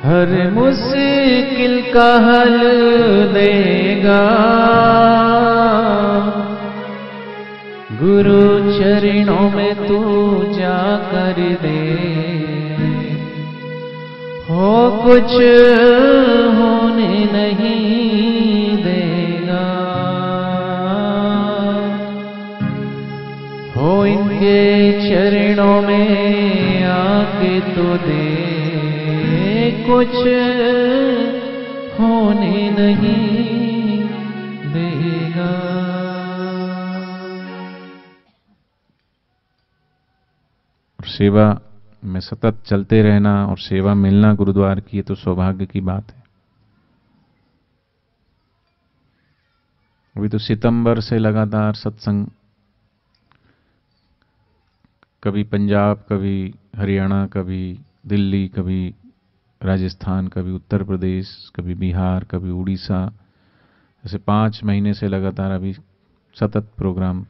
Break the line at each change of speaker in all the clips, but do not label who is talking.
हर मुश्किल का हल देगा, गुरु चरणों में तू जा कर दे। हो कुछ होने नहीं देगा, हो इनके चरणों में आके तो दे, कुछ होने नहीं देगा।
सेवा में सतत चलते रहना और सेवा मिलना गुरुद्वार की, ये तो सौभाग्य की बात है। अभी तो सितंबर से लगातार सत्संग, कभी पंजाब, कभी हरियाणा, कभी दिल्ली, कभी राजस्थान, कभी उत्तर प्रदेश, कभी बिहार, कभी उड़ीसा, ऐसे 5 महीने से लगातार अभी सतत प्रोग्राम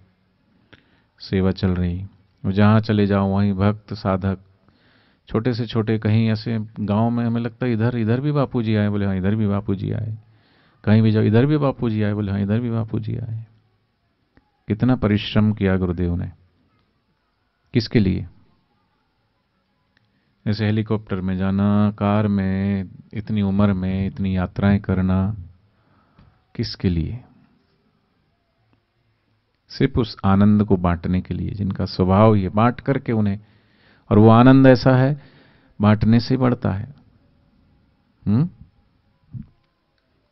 सेवा चल रही। और जहाँ चले जाओ वहीं भक्त साधक, छोटे से छोटे, कहीं ऐसे गांव में हमें लगता है इधर भी बापू जी आए, बोले हाँ इधर भी बापू जी आए। कहीं भी जाओ इधर भी बापू जी आए, बोले हाँ इधर भी बापू जी आए। कितना परिश्रम किया गुरुदेव ने, किसके लिए? ऐसे हेलीकॉप्टर में जाना, कार में, इतनी उम्र में इतनी यात्राएं करना, किसके लिए? सिर्फ उस आनंद को बांटने के लिए, जिनका स्वभाव ये बांट करके उन्हें, और वो आनंद ऐसा है बांटने से बढ़ता है।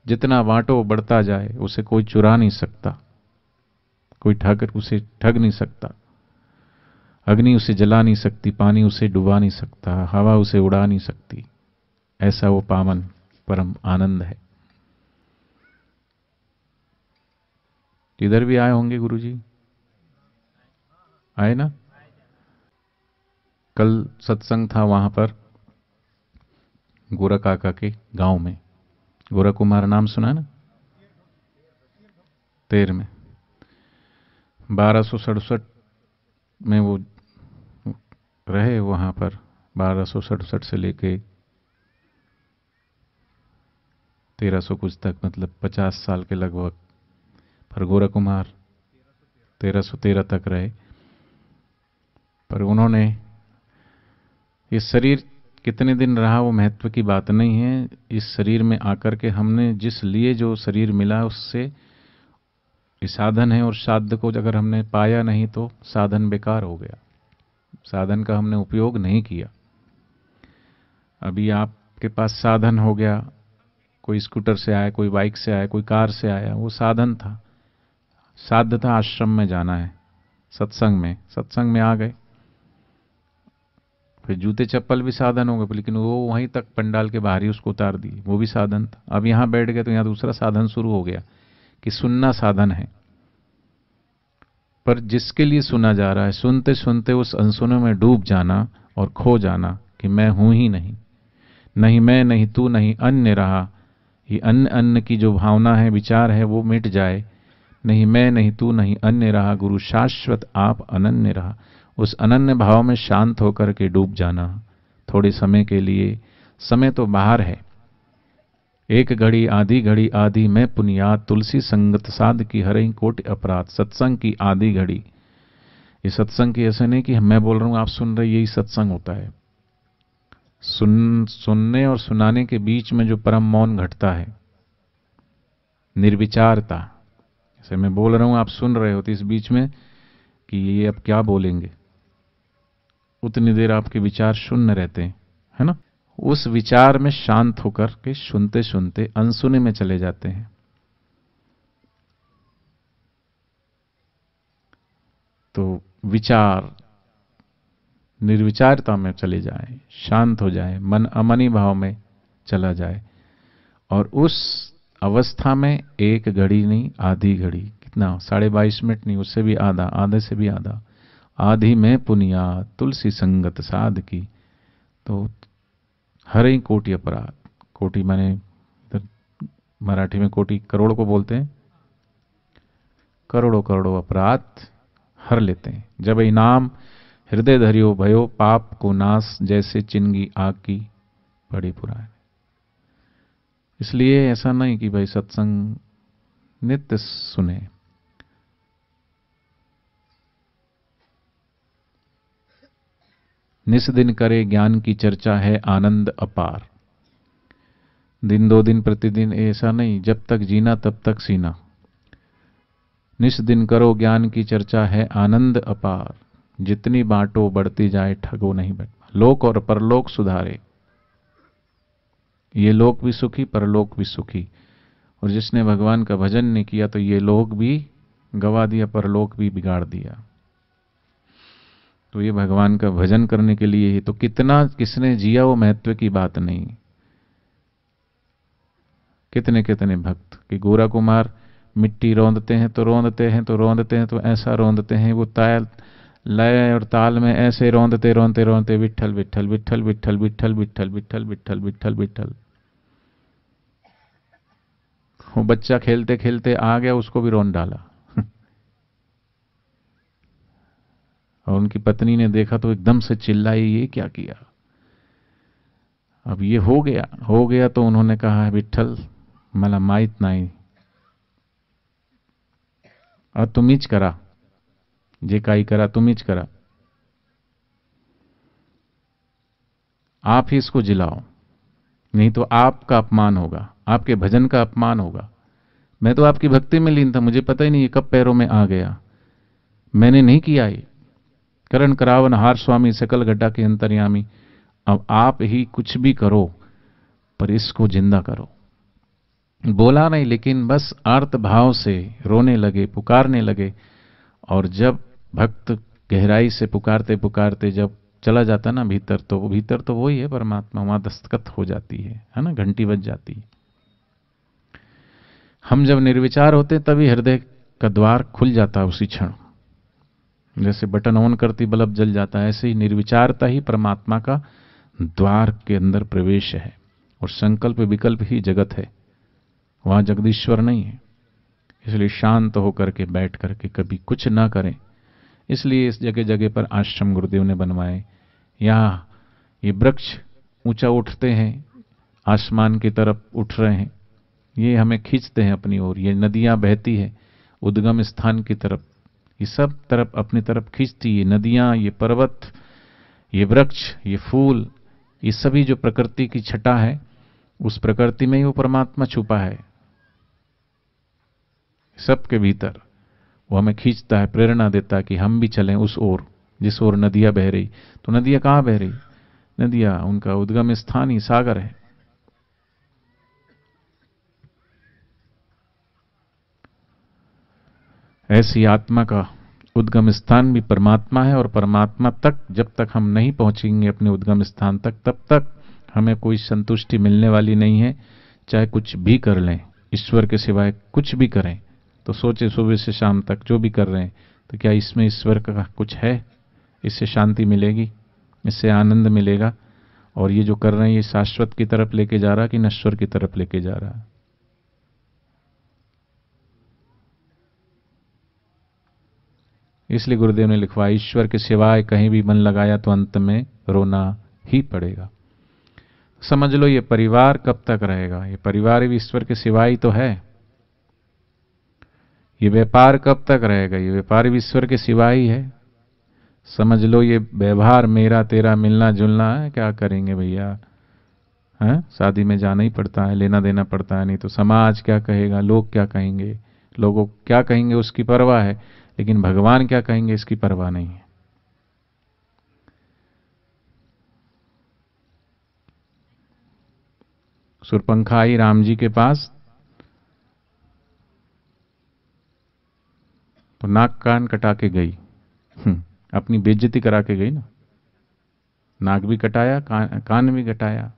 जितना बांटो बढ़ता जाए, उसे कोई चुरा नहीं सकता, कोई उसे ठग नहीं सकता। अग्नि उसे जला नहीं सकती, पानी उसे डुबा नहीं सकता, हवा उसे उड़ा नहीं सकती। ऐसा वो पावन परम आनंद है। इधर भी आए होंगे गुरुजी, आए ना? कल सत्संग था वहां पर गोरा काका के गांव में। गोरा कुमार नाम सुना ना? तेर में 1267 में वो रहे वहां पर, 1267 से लेके 1300 कुछ तक, मतलब 50 साल के लगभग। पर गोरा कुमार 1313 तक रहे। पर उन्होंने, ये शरीर कितने दिन रहा वो महत्व की बात नहीं है। इस शरीर में आकर के हमने जिस लिए जो शरीर मिला, उससे ये साधन है, और साध को अगर हमने पाया नहीं तो साधन बेकार हो गया, साधन का हमने उपयोग नहीं किया। अभी आपके पास साधन हो गया, कोई स्कूटर से आया, कोई बाइक से आया, कोई कार से आया, वो साधन था। साध्य था आश्रम में जाना है, सत्संग में आ गए। फिर जूते चप्पल भी साधन हो गए, लेकिन वो वहीं तक पंडाल के बाहर ही उसको उतार दिए, वो भी साधन था। अब यहां बैठ गए तो यहां दूसरा साधन शुरू हो गया कि सुनना साधन है। पर जिसके लिए सुना जा रहा है, सुनते सुनते उस अनसुने में डूब जाना और खो जाना कि मैं हूं ही नहीं, नहीं मैं, नहीं तू, नहीं अन्य रहा। ये अन्न की जो भावना है, विचार है, वो मिट जाए। नहीं मैं, नहीं तू, नहीं अन्य रहा, गुरु शाश्वत आप अनन्य रहा। उस अनन्य भाव में शांत होकर के डूब जाना थोड़े समय के लिए। समय तो बाहर है, एक घड़ी आधी घड़ी आधी मैं पुनियात, तुलसी संगत साध की हरई कोटि अपराध। सत्संग की आधी घड़ी, ये सत्संग की ऐसे नहीं कि मैं बोल रहा हूं आप सुन रहे, यही सत्संग होता है। सुनने और सुनाने के बीच में जो परम मौन घटता है, निर्विचारता। जैसे मैं बोल रहा हूं आप सुन रहे हो, तो इस बीच में कि ये अब क्या बोलेंगे, उतनी देर आपके विचार शून्य रहते हैं, है ना? उस विचार में शांत होकर के सुनते सुनते अनसुने में चले जाते हैं। तो विचार निर्विचारता में चले जाए, शांत हो जाए, मन अमनी भाव में चला जाए, और उस अवस्था में एक घड़ी नहीं आधी घड़ी, कितना 22.5 मिनट नहीं, उससे भी आधा, आधे से भी आधा, आधी में पुनिया तुलसी संगत साध की। तो हर कोटि अपराध, कोटि माने इधर मराठी में कोटि करोड़ को बोलते हैं, करोड़ों करोड़ों अपराध हर लेते हैं। जब इनाम हृदय धरियो भयो, पाप को नाश जैसे चिंगी आग की बड़ी पुरानी। इसलिए ऐसा नहीं कि भाई सत्संग नित्य सुने। निस दिन करे ज्ञान की चर्चा है आनंद अपार। दिन दो दिन प्रतिदिन ऐसा नहीं, जब तक जीना तब तक सीना। निस दिन करो ज्ञान की चर्चा है आनंद अपार। जितनी बांटो बढ़ती जाए ठगो नहीं बैठ। लोक और परलोक सुधारे। ये लोक भी सुखी परलोक भी सुखी। और जिसने भगवान का भजन नहीं किया तो ये लोक भी गवा दिया परलोक भी बिगाड़ दिया। तो ये भगवान का भजन करने के लिए ही तो कितना किसने जिया वो महत्व की बात नहीं। कितने कितने भक्त कि गोरा कुमार मिट्टी रौंदते हैं तो रोंदते हैं तो रोंदते हैं तो ऐसा रोंदते हैं, वो ताल लय और ताल में ऐसे रोंदते रोंदते रोंदते विठल विठल विठल विठल विठल विठल विठल विठल विठल विठल। वो बच्चा खेलते खेलते आ गया, उसको भी रोन डाला। और उनकी पत्नी ने देखा तो एकदम से चिल्लाई, ये क्या किया। अब ये हो गया तो उन्होंने कहा, विठल मला माहित नाही और तुम्हीच करा, जे काही करा तुम्हीच करा, आप ही इसको जिलाओ, नहीं तो आपका अपमान होगा, आपके भजन का अपमान होगा। मैं तो आपकी भक्ति में लीन था, मुझे पता ही नहीं ये कब पैरों में आ गया। मैंने नहीं किया ये। करण करावन हार स्वामी सकल घटा के अंतर्यामी। अब आप ही कुछ भी करो पर इसको जिंदा करो। बोला नहीं, लेकिन बस आर्त भाव से रोने लगे, पुकारने लगे। और जब भक्त गहराई से पुकारते पुकारते जब चला जाता ना भीतर, तो वो भीतर तो वही है परमात्मा, वहां दस्तखत हो जाती है ना, घंटी बज जाती है। हम जब निर्विचार होते तभी हृदय का द्वार खुल जाता है उसी क्षण। जैसे बटन ऑन करती बल्ब जल जाता है, ऐसे ही निर्विचारता ही परमात्मा का द्वार के अंदर प्रवेश है। और संकल्प विकल्प ही जगत है, वहां जगदीश्वर नहीं है। इसलिए शांत होकर के बैठ करके कभी कुछ ना करें। इसलिए इस जगह जगह पर आश्रम गुरुदेव ने बनवाए। यहां ये वृक्ष ऊंचा उठते हैं, आसमान की तरफ उठ रहे हैं, ये हमें खींचते हैं अपनी ओर। ये नदियां बहती है उद्गम स्थान की तरफ, ये सब तरफ अपनी तरफ खींचती है। नदियां, ये पर्वत, ये वृक्ष, ये फूल, ये सभी जो प्रकृति की छटा है, उस प्रकृति में ही वो परमात्मा छुपा है सबके भीतर। वो हमें खींचता है, प्रेरणा देता है कि हम भी चलें उस ओर जिस ओर नदियां बह रही। तो नदियां कहां बह रही? नदियां, उनका उद्गम स्थान ही सागर है। ऐसी आत्मा का उद्गम स्थान भी परमात्मा है। और परमात्मा तक जब तक हम नहीं पहुंचेंगे अपने उद्गम स्थान तक, तब तक हमें कोई संतुष्टि मिलने वाली नहीं है। चाहे कुछ भी कर लें, ईश्वर के सिवाय कुछ भी करें, तो सोचे सुबह से शाम तक जो भी कर रहे हैं, तो क्या इसमें ईश्वर का कुछ है? इससे शांति मिलेगी, इससे आनंद मिलेगा? और ये जो कर रहे हैं, ये शाश्वत की तरफ लेके जा रहा कि नश्वर की तरफ लेके जा रहा? इसलिए गुरुदेव ने लिखवा, ईश्वर के सिवाय कहीं भी मन लगाया तो अंत में रोना ही पड़ेगा। समझ लो ये परिवार कब तक रहेगा? ये परिवार भी ईश्वर के सिवाय ही तो है। ये व्यापार कब तक रहेगा? ये व्यापार भी ईश्वर के सिवाय ही है। समझ लो ये व्यवहार मेरा तेरा मिलना जुलना है, क्या करेंगे भैया? हैं? शादी में जाना ही पड़ता है, लेना देना पड़ता है, नहीं तो समाज क्या कहेगा, लोग क्या कहेंगे, लोगों क्या कहेंगे उसकी परवाह है, लेकिन भगवान क्या कहेंगे इसकी परवाह नहीं है। सुरपंखा आई राम जी के पास तो नाक कान कटा के गई। अपनी बेइज्जती करा के गई ना। नाक भी कटाया, कान भी कटाया,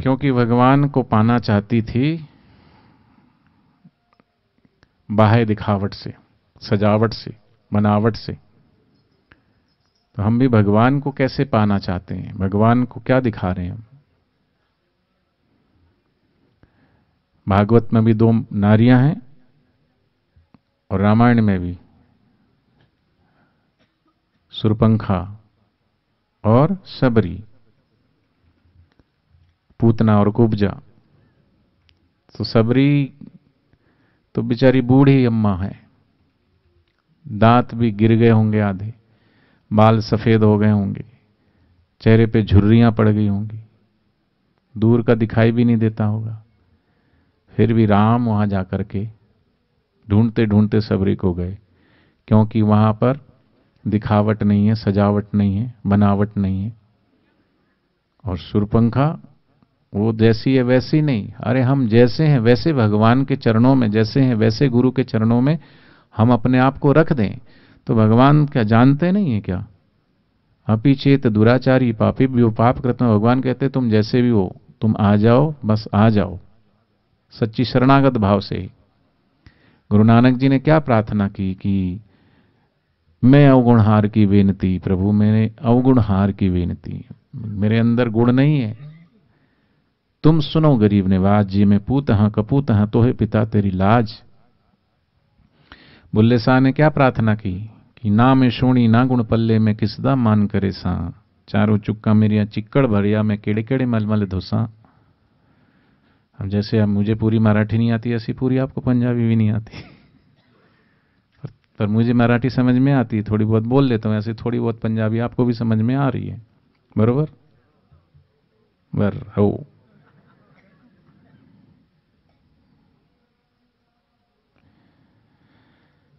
क्योंकि भगवान को पाना चाहती थी बाह्य दिखावट से, सजावट से, बनावट से। तो हम भी भगवान को कैसे पाना चाहते हैं? भगवान को क्या दिखा रहे हैं हम? भागवत में भी दो नारियां हैं और रामायण में भी, सुरपंखा और सबरी। पूतना और कुब्जा। तो सबरी तो बेचारी बूढ़ी अम्मा है, दांत भी गिर गए होंगे आधे, बाल सफेद हो गए होंगे, चेहरे पे झुर्रियां पड़ गई होंगी, दूर का दिखाई भी नहीं देता होगा। फिर भी राम वहां जाकर के ढूंढते ढूंढते सबरी को गए, क्योंकि वहां पर दिखावट नहीं है, सजावट नहीं है, बनावट नहीं है। और शूर्पणखा वो जैसी है वैसी नहीं। अरे हम जैसे हैं वैसे भगवान के चरणों में, जैसे हैं वैसे गुरु के चरणों में हम अपने आप को रख दें तो भगवान क्या जानते नहीं है क्या? अपि चेत दुराचारी पापी भी पाप करते हैं। भगवान कहते तुम जैसे भी हो तुम आ जाओ, बस आ जाओ सच्ची शरणागत भाव से। गुरु नानक जी ने क्या प्रार्थना की कि मैं अवगुणहार की बेनती, प्रभु मैंने अवगुणहार की बेनती, मेरे अंदर गुण नहीं है, तुम सुनो गरीब निवाज जी, मैं पूत हाँ कपूत हाँ तोहे पिता तेरी लाज। बुल्ले शाह ने क्या प्रार्थना की कि ना मैं सोणी ना गुण पल्ले में किसदा मान करे सा, चारों चुक्का मेरिया चिक्कड़ भरिया में केड़े केड़े मलमल धोसा। अब जैसे अब मुझे पूरी मराठी नहीं आती, ऐसी पूरी आपको पंजाबी भी नहीं आती पर मुझे मराठी समझ में आती है, थोड़ी बहुत बोल लेता हूँ, ऐसे थोड़ी बहुत पंजाबी आपको भी समझ में आ रही है, बरोबर बर हो।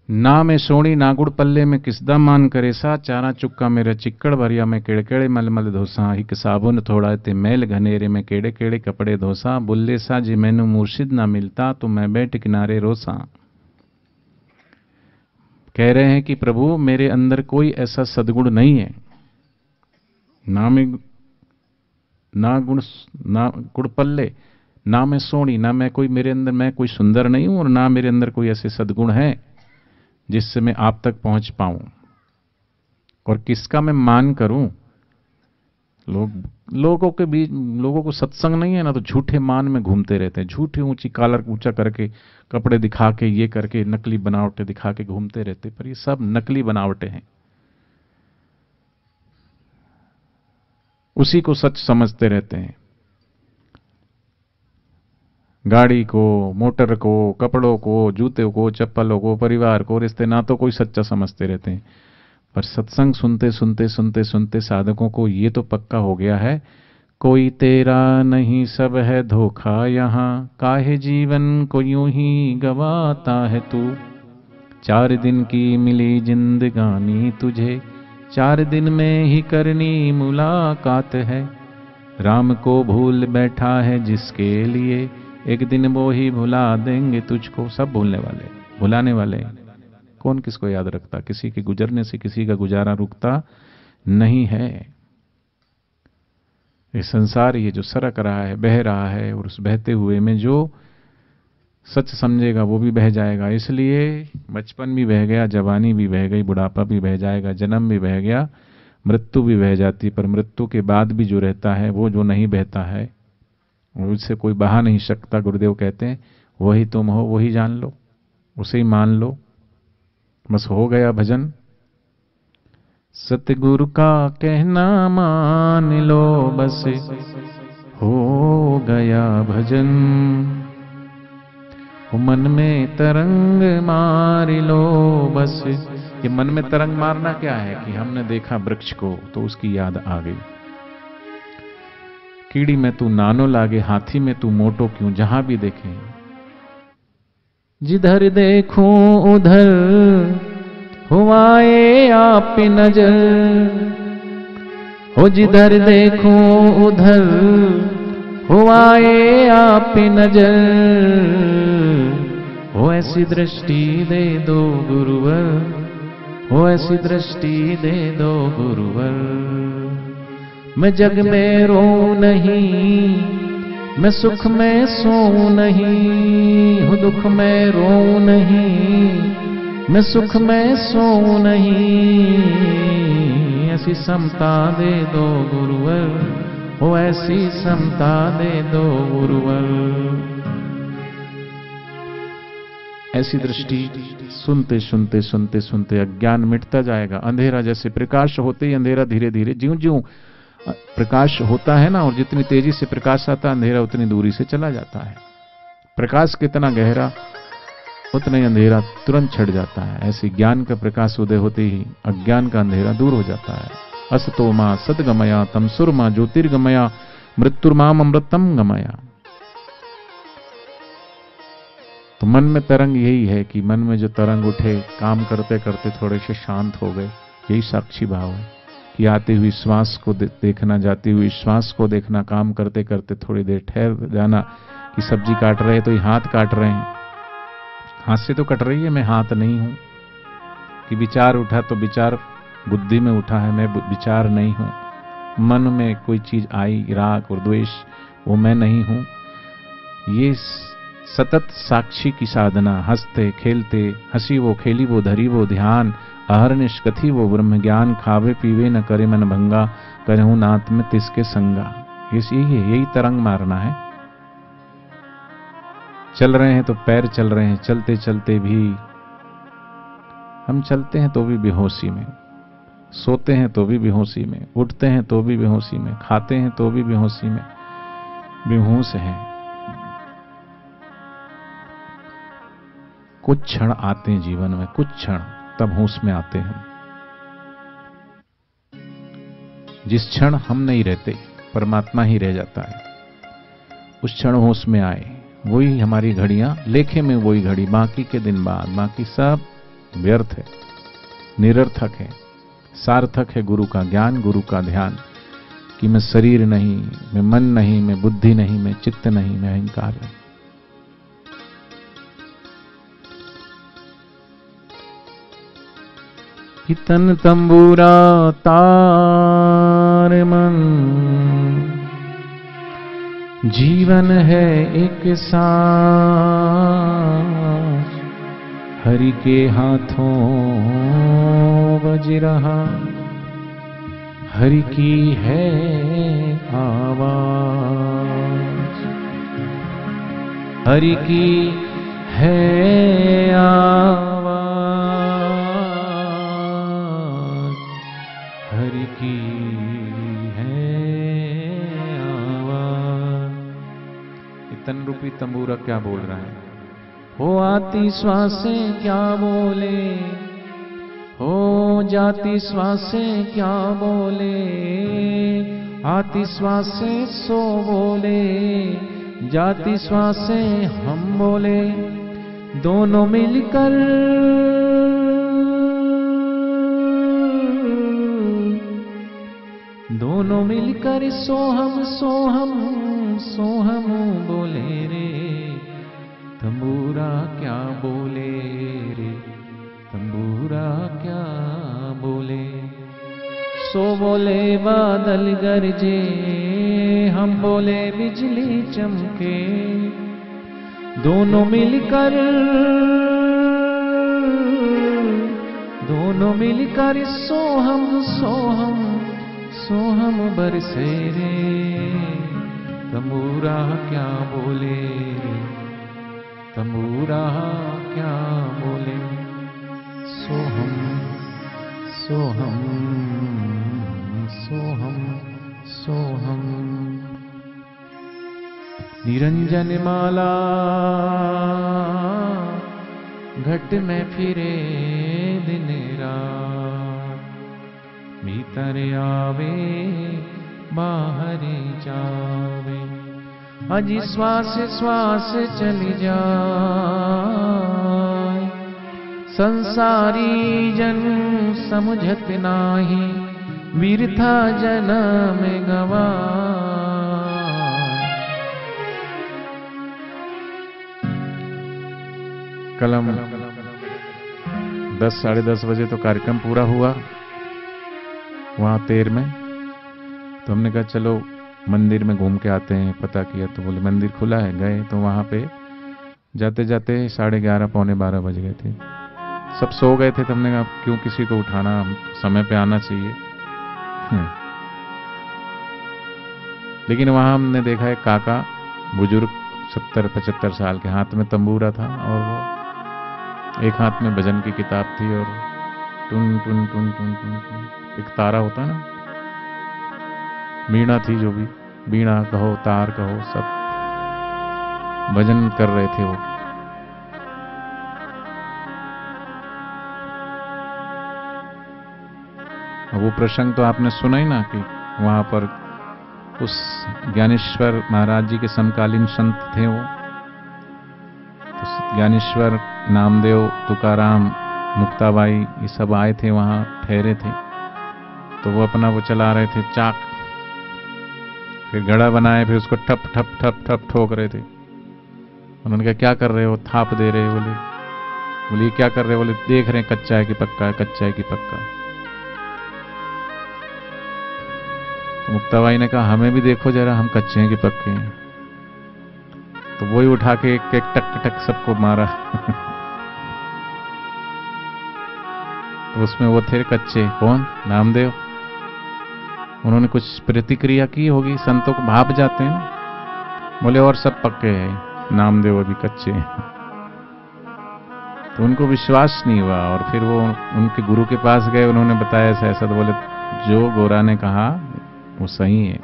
ना मैं सोणी ना गुड़ पल्ले में किसदा मान करे सा, चारा चुक्का मेरा चिक्कड़ भरिया में केड़े केड़े मलमल धोसा, एक साबुन थोड़ा ते मैल घनेरे में केड़े केड़े कपड़े धोसा, बुल्ले सा जी मैनू मुर्शिद ना मिलता तो मैं बैठ किनारे रोसा। कह रहे हैं कि प्रभु मेरे अंदर कोई ऐसा सद्गुण नहीं है, ना मैं ना गुड़ पल्ले, ना मैं सोणी, ना मैं कोई, मेरे अंदर मैं कोई सुंदर नहीं हूं और ना मेरे अंदर कोई ऐसे सद्गुण है जिससे मैं आप तक पहुंच पाऊं। और किसका मैं मान करूं? लोगों के बीच, लोगों को सत्संग नहीं है ना तो झूठे मान में घूमते रहते हैं, झूठी ऊंची कॉलर ऊंचा करके, कपड़े दिखा के, ये करके, नकली बनावटें दिखा के घूमते रहते, पर ये सब नकली बनावटें हैं। उसी को सच समझते रहते हैं। गाड़ी को, मोटर को, कपड़ों को, जूते को, चप्पलों को, परिवार को, रिश्ते नातों को ही सच्चा समझते रहते हैं। पर सत्संग सुनते सुनते सुनते सुनते साधकों को ये तो पक्का हो गया है, कोई तेरा नहीं सब है धोखा यहाँ, काहे जीवन को यूं ही गवाता है तू, 4 दिन की मिली जिंदगानी तुझे, 4 दिन में ही करनी मुलाकात है, राम को भूल बैठा है जिसके लिए, एक दिन वो ही भुला देंगे तुझको। सब भूलने वाले, भुलाने वाले। कौन किसको याद रखता? किसी के गुजरने से किसी का गुजारा रुकता नहीं है। ये संसार ये जो सरक रहा है, बह रहा है, और उस बहते हुए में जो सच समझेगा वो भी बह जाएगा। इसलिए बचपन भी बह गया, जवानी भी बह गई, बुढ़ापा भी बह जाएगा, जन्म भी बह गया, मृत्यु भी बह जाती, पर मृत्यु के बाद भी जो रहता है, वो जो नहीं बहता है, उससे कोई बहा नहीं सकता। गुरुदेव कहते हैं वही तुम हो, वही जान लो, उसे ही मान लो, बस हो गया भजन। सतगुरु का कहना मान लो, बस हो गया भजन, मन में तरंग मार लो बस। ये मन में तरंग मारना क्या है कि हमने देखा वृक्ष को तो उसकी याद आ गई, कीड़ी में तू नानो लागे, हाथी में तू मोटो क्यों, जहां भी देखे, जिधर देखूं उधर हुआए आप नजर, हो जिधर देखूं उधर हुआए आप नजर, हो ऐसी दृष्टि दे दो गुरुवर, हो ऐसी दृष्टि दे दो गुरुवर। मैं जग में रो नहीं, मैं सुख में सो नहीं, हो दुख में रो नहीं, मैं सुख में सो नहीं, ऐसी समता दे दो गुरुवर, हो ऐसी समता दे दो गुरुवर। ऐसी दृष्टि सुनते सुनते सुनते सुनते अज्ञान मिटता जाएगा। अंधेरा जैसे प्रकाश होते ही अंधेरा धीरे धीरे, ज्यों ज्यों प्रकाश होता है ना, और जितनी तेजी से प्रकाश आता है अंधेरा उतनी दूरी से चला जाता है। प्रकाश कितना गहरा उतना ही अंधेरा तुरंत छट जाता है। ऐसे ज्ञान का प्रकाश उदय होते ही अज्ञान का अंधेरा दूर हो जाता है। असतो मां सद्गमया तमसुर्मा ज्योतिर्गमया मृत्युर्माम अमृतम गमया। तो मन में तरंग यही है कि मन में जो तरंग उठे, काम करते करते थोड़े से शांत हो गए, यही साक्षी भाव है कि आती हुई श्वास को देखना, जाती हुई श्वास को देखना, काम करते करते थोड़ी देर ठहर जाना कि सब्जी काट रहे हैं तो ये हाथ काट रहे हैं, हाथ से तो कट रही है, मैं हाथ नहीं हूं। कि विचार उठा तो विचार बुद्धि में उठा है, मैं विचार नहीं हूं। मन में कोई चीज आई, राग और द्वेष, वो मैं नहीं हूं। ये सतत साक्षी की साधना, हंसते खेलते, हंसी वो खेली वो धरी वो ध्यान, अहरनिश कथी वो ब्रह्म ज्ञान, खावे पीवे न करे मन भंगा, करहूं नाथ में तिसके संगा। यही है, यही तरंग मारना है। चल रहे हैं तो पैर चल रहे हैं, चलते चलते भी हम चलते हैं तो भी बेहोशी में, सोते हैं तो भी बेहोशी में, उठते हैं तो भी बेहोशी में, खाते हैं तो भी बेहोशी में, बेहोश हैं। कुछ क्षण आते हैं जीवन में, कुछ क्षण, तब होश में आते हैं। जिस क्षण हम नहीं रहते, परमात्मा ही रह जाता है, उस क्षण होश में आए, वही हमारी घड़ियां, लेखे में वही घड़ी, बाकी के दिन बाद, बाकी सब व्यर्थ है, निरर्थक है। सार्थक है गुरु का ज्ञान, गुरु का ध्यान, कि मैं शरीर नहीं, मैं मन नहीं, मैं बुद्धि नहीं, मैं चित्त नहीं, मैं अहंकार नहीं। तन तंबूरा तार मन, जीवन है एक सांस, हरि के हाथों बज रहा, हरि की है आवाज, हरि की है आवाज, हरि की है आवाज। तन रूपी तंबूरा क्या बोल रहा है? हो आती श्वासें क्या बोले, हो जाती श्वासें क्या बोले, आती श्वासें सो बोले, जाती श्वासें हम बोले, दोनों मिलकर दोनों मिलकर सोहम सोहम सोहम बोले रे, तंबूरा क्या बोले रे, तंबूरा क्या बोले। सो बोले बादल गरजे, हम बोले बिजली चमके, दोनों मिलकर सोहम सोहम सोहम बरसे रे, तंबूरा क्या बोले रे, तंबूरा क्या बोले। सोहम सोहम सोहम सोहम। निरंजन माला घट में फिरे दिन रात, भीतर आवे बाहर जावे, अजी श्वास श्वास चली जाए, संसारी जन समझत नाही, वीरथा जन्म गवाए। कल हम 10 साढ़े 10 बजे तो कार्यक्रम पूरा हुआ वहां तेर में, तो हमने कहा चलो मंदिर में घूम के आते हैं। पता किया तो बोले मंदिर खुला है। गए तो वहां पे जाते जाते 11:30 पौने 12 बज गए थे। सब सो गए थे। तो हमने कहा क्यों किसी को उठाना, समय पे आना चाहिए। लेकिन वहां हमने देखा एक काका बुजुर्ग 70-75 साल के, हाथ में तंबूरा था और वो एक हाथ में भजन की किताब थी और टुन टुन टुन टुन टुन टुन एक तारा होता है ना, वीणा थी जो भी, वीणा कहो तार कहो, सब भजन कर रहे थे वो। वो प्रसंग तो आपने सुना ही ना कि वहां पर उस ज्ञानेश्वर महाराज जी के समकालीन संत थे वो, तो ज्ञानेश्वर, नामदेव, तुकाराम, मुक्ताबाई, ये सब आए थे वहां, ठहरे थे। तो वो अपना वो चला रहे थे चाक, फिर घड़ा बनाए, फिर उसको ठप ठप ठप ठप ठोक रहे थे। उन्होंने कहा क्या कर रहे हो? थाप दे रहे। बोले क्या कर रहे हो? बोले देख रहे हैं कच्चा है कि पक्का है, कच्चा है कि पक्का। तो मुक्ताबाई ने कहा हमें भी देखो जरा, हम कच्चे हैं कि पक्के हैं। तो वही उठा के एक एक टक टक सबको मारा। तो उसमें वो थे कच्चे, कौन? नामदेव। उन्होंने कुछ प्रतिक्रिया की होगी, संतों को भाप जाते हैं ना। बोले और सब पक्के हैं, नामदेव अभी कच्चे हैं। तो उनको विश्वास नहीं हुआ और फिर वो उनके गुरु के पास गए, उन्होंने बताया ऐसा ऐसा। तो बोले जो गोरा ने कहा वो सही है।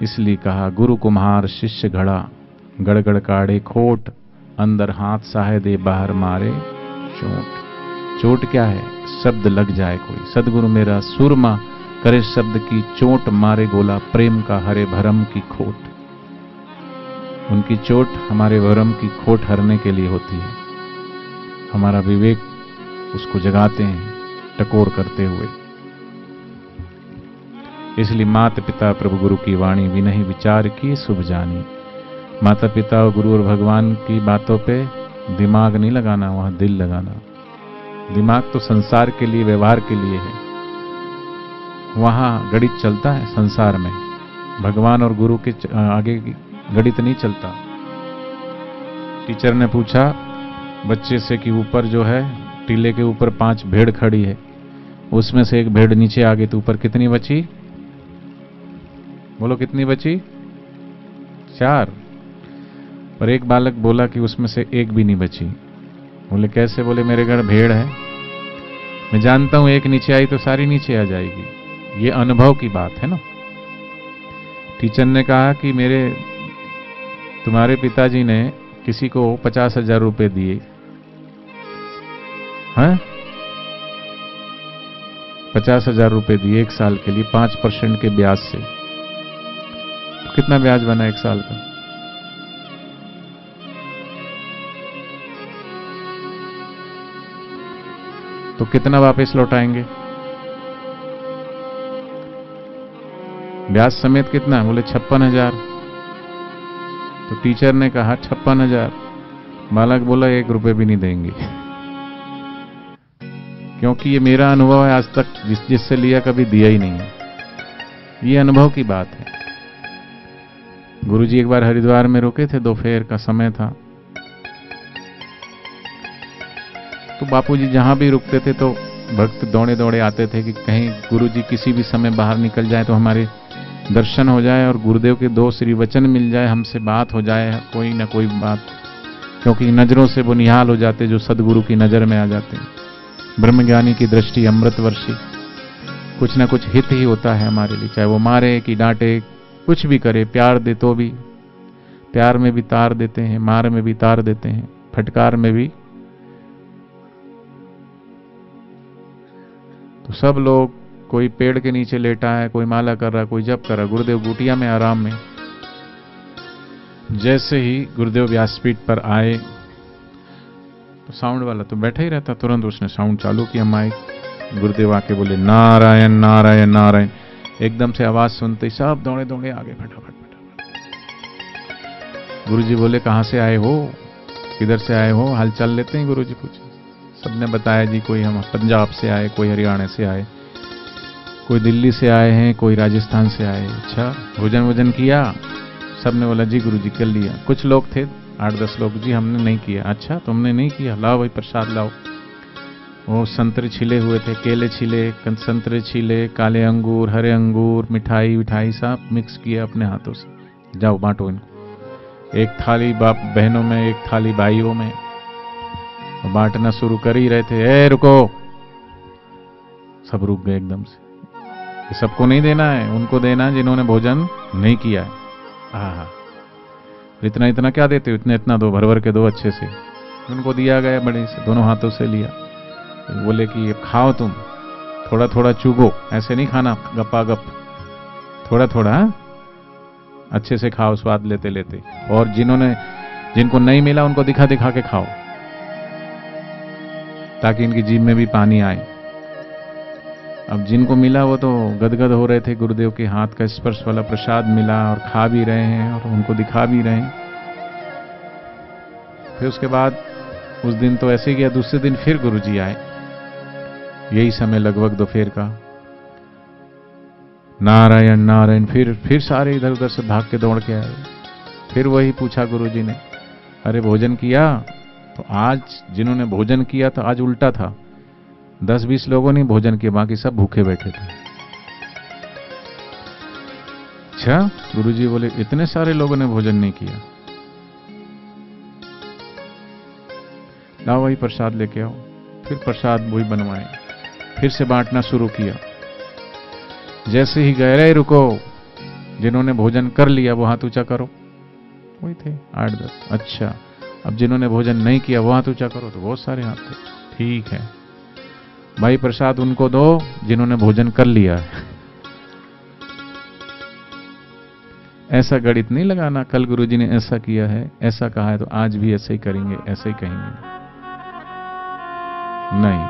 इसलिए कहा गुरु कुम्हार शिष्य घड़ा, गड़गड़ काढ़े खोट, अंदर हाथ साहे दे बाहर मारे चोट। चोट क्या है? शब्द लग जाए कोई। सदगुरु मेरा सुरमा करे शब्द की चोट, मारे गोला प्रेम का हरे भरम की खोट। उनकी चोट हमारे भरम की खोट हरने के लिए होती है। हमारा विवेक उसको जगाते हैं टकोर करते हुए। इसलिए माता पिता प्रभु गुरु की वाणी विनहि विचार की शुभ जानी। माता पिता और गुरु और भगवान की बातों पे दिमाग नहीं लगाना, वहां दिल लगाना। दिमाग तो संसार के लिए, व्यवहार के लिए है, वहां गणित चलता है संसार में। भगवान और गुरु के आगे गणित नहीं चलता। टीचर ने पूछा बच्चे से कि ऊपर जो है टीले के ऊपर 5 भेड़ खड़ी है, उसमें से एक भेड़ नीचे आ गई तो ऊपर कितनी बची? बोलो कितनी बची? 4। पर एक बालक बोला कि उसमें से एक भी नहीं बची। बोले कैसे? बोले मेरे घर भेड़ है, मैं जानता हूं एक नीचे आई तो सारी नीचे आ जाएगी। ये अनुभव की बात है ना। टीचर ने कहा कि तुम्हारे पिताजी ने किसी को 50,000 रुपए दिए हैं, 50,000 रुपए दिए 1 साल के लिए 5% के ब्याज से। तो कितना ब्याज बना 1 साल का? तो कितना वापस लौटाएंगे? ब्याज समेत कितना? बोले 56,000। तो टीचर ने कहा 56,000। बालक बोला 1 रुपए भी नहीं देंगे, क्योंकि ये मेरा अनुभव है, आज तक जिससे लिया कभी दिया ही नहीं है। ये अनुभव की बात है। गुरुजी एक बार हरिद्वार में रुके थे, दोपहर का समय था। तो बापूजी जहां भी रुकते थे तो भक्त दौड़े दौड़े आते थे कि कहीं गुरुजी किसी भी समय बाहर निकल जाए तो हमारे दर्शन हो जाए और गुरुदेव के 2 श्री वचन मिल जाए, हमसे बात हो जाए, कोई ना कोई बात। क्योंकि नजरों से वो निहाल हो जाते जो सदगुरु की नजर में आ जाते हैं। ब्रह्मज्ञानी की दृष्टि अमृतवर्षी, कुछ ना कुछ हित ही होता है हमारे लिए, चाहे वो मारे कि डांटे, कुछ भी करे, प्यार दे तो भी, प्यार में भी तार देते हैं, मार में भी तार देते हैं, फटकार में भी। तो सब लोग, कोई पेड़ के नीचे लेटा है, कोई माला कर रहा है, कोई जप कर रहा है, गुरुदेव गुटिया में आराम में। जैसे ही गुरुदेव व्यासपीठ पर आए तो साउंड वाला तो बैठा ही रहता, तुरंत उसने साउंड चालू किया माइक। गुरुदेव आके बोले नारायण नारायण नारायण। एकदम से आवाज सुनते ही सब दौड़े दौड़े आगे फटाफट फटाफट। गुरुजी बोले कहां से आए हो, किधर से आए हो, हाल चाल लेते हैं? गुरुजी पूछे। सबने बताया जी कोई हम पंजाब से आए, कोई हरियाणा से आए, कोई दिल्ली से आए हैं, कोई राजस्थान से आए। अच्छा भोजन वोजन किया? सबने बोला जी गुरुजी कर लिया। कुछ लोग थे 8-10 लोग, जी हमने नहीं किया। अच्छा तुमने नहीं किया, लाओ भाई प्रसाद लाओ। वो संतरे छिले हुए थे, केले छिले, संतरे छिले, काले अंगूर, हरे अंगूर, मिठाई विठाई सब मिक्स किया अपने हाथों से। जाओ बांटो इनको। एक थाली बाप बहनों में, एक थाली भाइयों में, बांटना शुरू कर ही रहे थे। ए रुको, सब रुक गए एकदम से। ये सबको नहीं देना है, उनको देना है जिन्होंने भोजन नहीं किया है। हाँ, इतना इतना क्या देते हो, इतना इतना दो, भर भर के दो अच्छे से। उनको दिया गया बड़े से, दोनों हाथों से लिया। बोले कि ये खाओ तुम, थोड़ा थोड़ा चुगो, ऐसे नहीं खाना गप्पा गप, थोड़ा थोड़ा अच्छे से खाओ स्वाद लेते लेते। और जिनको नहीं मिला उनको दिखा दिखा के खाओ, ताकि इनकी जीभ में भी पानी आए। अब जिनको मिला वो तो गदगद हो रहे थे, गुरुदेव के हाथ का स्पर्श वाला प्रसाद मिला और खा भी रहे हैं और उनको दिखा भी रहे हैं। फिर उसके बाद उस दिन तो ऐसे ही गया। दूसरे दिन फिर गुरुजी आए, यही समय लगभग दोपहर का। नारायण नारायण, फिर सारे इधर उधर से भाग के दौड़ के आए। फिर वही पूछा गुरुजी ने, अरे भोजन किया? तो आज जिन्होंने भोजन किया था आज उल्टा था, 10-20 लोगों ने भोजन किया, बाकी सब भूखे बैठे थे। अच्छा, गुरुजी बोले इतने सारे लोगों ने भोजन नहीं किया, लाओ वही प्रसाद लेके आओ। फिर प्रसाद वही बनवाए, फिर से बांटना शुरू किया। जैसे ही गए, रे रुको, जिन्होंने भोजन कर लिया वो हाथ ऊंचा करो। वही थे 8-10। अच्छा, अब जिन्होंने भोजन नहीं किया वो हाथ ऊंचा करो। तो बहुत सारे हाथ थे। ठीक है भाई, प्रसाद उनको दो जिन्होंने भोजन कर लिया है। ऐसा गणित नहीं लगाना, कल गुरुजी ने ऐसा किया है, ऐसा कहा है तो आज भी ऐसे ही करेंगे, ऐसे ही कहेंगे। नहीं,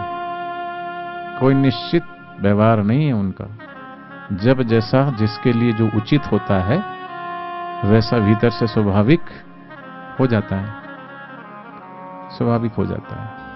कोई निश्चित व्यवहार नहीं है उनका। जब जैसा जिसके लिए जो उचित होता है वैसा भीतर से स्वाभाविक हो जाता है, स्वाभाविक हो जाता है।